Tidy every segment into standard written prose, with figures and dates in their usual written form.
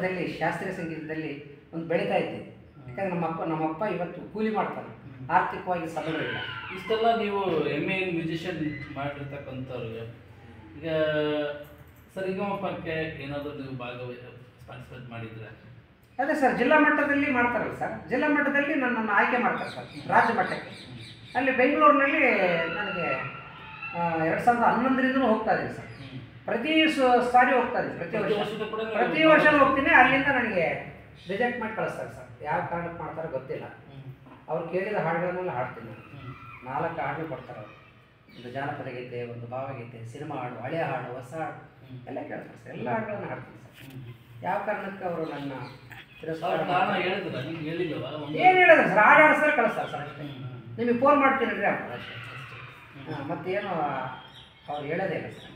ದಲ್ಲಿ ಶಾಸ್ತ್ರೀಯ ಸಂಗೀತದಲ್ಲಿ ಒಂದು ಬೆಳೀತಾ ಇದ್ದೆ. ಯಾಕಂದರೆ ನಮ್ಮಪ್ಪ ಇವತ್ತು ಕೂಲಿ ಮಾಡ್ತಾನೆ, ಆರ್ಥಿಕವಾಗಿ ಸಬಲರಿಲ್ಲ. ಇಷ್ಟೆಲ್ಲ ನೀವು MA ಮ್ಯೂಸಿಷಿಯನ್ ಮಾಡಿರ್ತಕ್ಕಂಥವ್ರಿಗೆ ಈಗ ಸರಿಗಮಪಕ್ಕೆ ಏನಾದರೂ ನೀವು ಪಾರ್ಟಿಸಿಪೇಟ್ ಮಾಡಿದ್ರೆ? ಅದೇ ಸರ್, ಜಿಲ್ಲಾ ಮಟ್ಟದಲ್ಲಿ ಮಾಡ್ತಾರಲ್ಲ ಸರ್, ಜಿಲ್ಲಾ ಮಟ್ಟದಲ್ಲಿ ನನ್ನನ್ನು ಆಯ್ಕೆ ಮಾಡ್ತಾರೆ ಸರ್ ರಾಜ್ಯ ಮಟ್ಟಕ್ಕೆ. ಅಲ್ಲಿ ಬೆಂಗಳೂರಿನಲ್ಲಿ ನನಗೆ 2011ರಿಂದಲೂ ಹೋಗ್ತಾ ಇದ್ದೀನಿ ಸರ್. ಪ್ರತಿ ಸಾರಿ ಹೋಗ್ತಾ ಇದ್ದೀನಿ, ಪ್ರತಿ ವರ್ಷನೂ ಹೋಗ್ತೀನಿ. ಅಲ್ಲಿಂದ ನನಗೆ ರಿಜೆಕ್ಟ್ ಮಾಡಿ ಕಳಿಸ್ತಾರೆ ಸರ್. ಯಾವ ಕಾರಣಕ್ಕೆ ಮಾಡ್ತಾರೆ ಗೊತ್ತಿಲ್ಲ. ಅವ್ರು ಕೇಳಿದ ಹಾಡುಗಳನ್ನೆಲ್ಲ ಹಾಡ್ತೀನಿ. 4 ಹಾಡು ಕೊಡ್ತಾರೆ ಅವರು. ಒಂದು ಜಾನಪದ ಗೀತೆ, ಒಂದು ಭಾವಗೀತೆ, ಸಿನಿಮಾ ಹಾಡು, ಹಳೆಯ ಹಾಡು, ಹೊಸ ಹಾಡು ಎಲ್ಲ ಕೇಳ್ತಾರೆ ಸರ್. ಎಲ್ಲ ಹಾಡುಗಳನ್ನು ಹಾಡ್ತೀನಿ ಸರ್. ಯಾವ ಕಾರಣಕ್ಕೆ ಅವರು ನನ್ನ ಏನು ಹೇಳಿದ್ರು ಸರ್, ಹಾಡು ಹಾಡಿಸ್ತಾರೆ ಕಳಿಸ್ತಾರೆ ಸರ್ ಅಷ್ಟೇ. ನಿಮಗೆ ಫೋನ್ ಮಾಡ್ತೀನಿ ರೀ ಅವ್ರು ಅಷ್ಟೇ. ಮತ್ತೇನು ಅವ್ರು ಹೇಳೋದೇ ಇಲ್ಲ ಸರ್.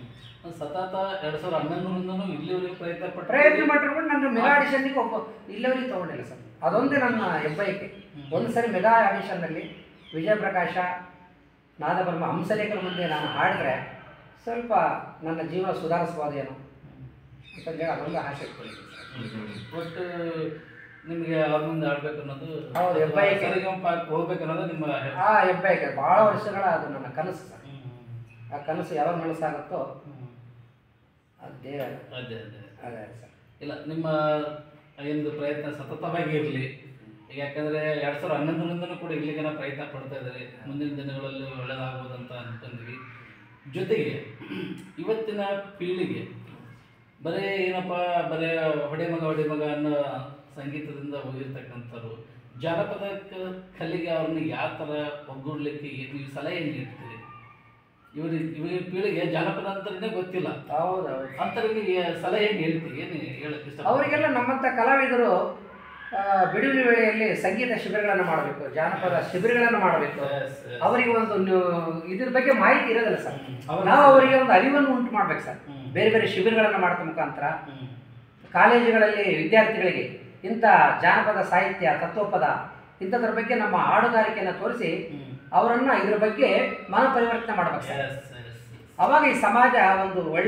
ಸತತ 2011ರಿಂದನೂ ಇಲ್ಲಿವರೆಗೆ ಪ್ರಯತ್ನ ಮಾಡಿರ್ಬೋದು. ನನ್ನ ಮೆಗಾ ಆಡಿಷನ್ನಿಗೆ ಇಲ್ಲಿವರೆಗೆ ತೊಗೊಂಡಿಲ್ಲ ಸರ್. ಅದೊಂದೇ ನನ್ನ ಹೆಬ್ಬಯಕೆ. ಒಂದು ಸರಿ ಮೆಗಾ ಆಡಿಷನ್ನಲ್ಲಿ ವಿಜಯಪ್ರಕಾಶ, ನಾದಬ್ರಹ್ಮ, ಹಂಸಲೇಖನ ಮುಂದೆ ನಾನು ಹಾಡಿದ್ರೆ ಸ್ವಲ್ಪ ನನ್ನ ಜೀವನ ಸುಧಾರಿಸ್ಬೋದೇನೋ ಅಂತಂದೇಳಿ ಅದೊಂದು ಆಸೆ ಇಟ್ಕೊಂಡಿದ್ದೀನಿ ಸರ್. ಒಟ್ಟು ನಿಮಗೆ ಅವ್ರ ಮುಂದೆ ಆಡ್ಬೇಕು ಅನ್ನೋದು ಹೌದು, ಹೆಬ್ಬಯಕೆ. ಹೋಗ್ಬೇಕು ಅನ್ನೋದು ನಿಮ್ಮ ಹೆಬ್ಬಯಕೆ. ಭಾಳ ವರ್ಷಗಳ ಅದು ನನ್ನ ಕನಸು ಸರ್. ಆ ಕನಸು ಯಾವಾಗ ನನಸಾಗುತ್ತೋ ಅದೇ ಅದೇ ಅದೇ ಸರ್. ಇಲ್ಲ, ನಿಮ್ಮ ಒಂದು ಪ್ರಯತ್ನ ಸತತವಾಗಿ ಇರಲಿ. ಯಾಕಂದರೆ 2011ರಿಂದನೂ ಕೂಡ ಇಲ್ಲಿಗೇನ ಪ್ರಯತ್ನ ಪಡ್ತಾ ಇದ್ದಾರೆ. ಮುಂದಿನ ದಿನಗಳಲ್ಲಿ ಒಳ್ಳೆಯದಾಗ್ಬೋದು ಅಂತ ಅಂದ್ಕೊಂಡ್ವಿ. ಜೊತೆಗೆ ಇವತ್ತಿನ ಪೀಳಿಗೆ ಬರೀ ಏನಪ್ಪ, ಬರೀ ಹೊಡೆಮಗ ಅನ್ನೋ ಸಂಗೀತದಿಂದ ಹೋಗಿರ್ತಕ್ಕಂಥವ್ರು ಜಾನಪದ ಕಲೆಗೆ ಅವ್ರನ್ನ ಯಾವ ಥರ ಒಗ್ಗೂಡ್ಲಿಕ್ಕೆ ನೀವು ಸಲಹೆ ನೀಡ್ತೀರಿ? ಇವ್ರ ಪೀಳಿಗೆ ಜಾನಪದ ಅಂತಲೇ ಗೊತ್ತಿಲ್ಲ. ಹೌದೌದು. ಅಂಥವ್ರಿಗೆ ಸಲಹೆ ಏನು ಹೇಳ್ತೀವಿ? ಏನು ಹೇಳಕ್ಕೆ ಇಷ್ಟ? ಅವರಿಗೆಲ್ಲ ನಮ್ಮಂಥ ಕಲಾವಿದರು ಬಿಡುವಿನ ವೇಳೆಯಲ್ಲಿ ಸಂಗೀತ ಶಿಬಿರಗಳನ್ನು ಮಾಡಬೇಕು, ಜಾನಪದ ಶಿಬಿರಗಳನ್ನು ಮಾಡಬೇಕು. ಅವರಿಗೆ ಒಂದು ಇದ್ರ ಬಗ್ಗೆ ಮಾಹಿತಿ ಇರೋದಿಲ್ಲ ಸರ್. ನಾವು ಅವರಿಗೆ ಒಂದು ಅರಿವನ್ನು ಉಂಟು ಮಾಡ್ಬೇಕು ಸರ್. ಬೇರೆ ಬೇರೆ ಶಿಬಿರಗಳನ್ನು ಮಾಡೋದ್ರ ಮುಖಾಂತರ ಕಾಲೇಜುಗಳಲ್ಲಿ ವಿದ್ಯಾರ್ಥಿಗಳಿಗೆ ಇಂಥ ಜಾನಪದ ಸಾಹಿತ್ಯ, ತತ್ವಪದ ಇಂಥದ್ರ ಬಗ್ಗೆ ನಮ್ಮ ಹಾಡುಗಾರಿಕೆಯನ್ನು ತೋರಿಸಿ ಅವರನ್ನು ಇದ್ರ ಬಗ್ಗೆ ಮನಪರಿವರ್ತನೆ ಮಾಡ್ಬೇಕು ಸರ್. ಅವಾಗ ಈ ಸಮಾಜ ಒಂದು ಒಳ್ಳೆ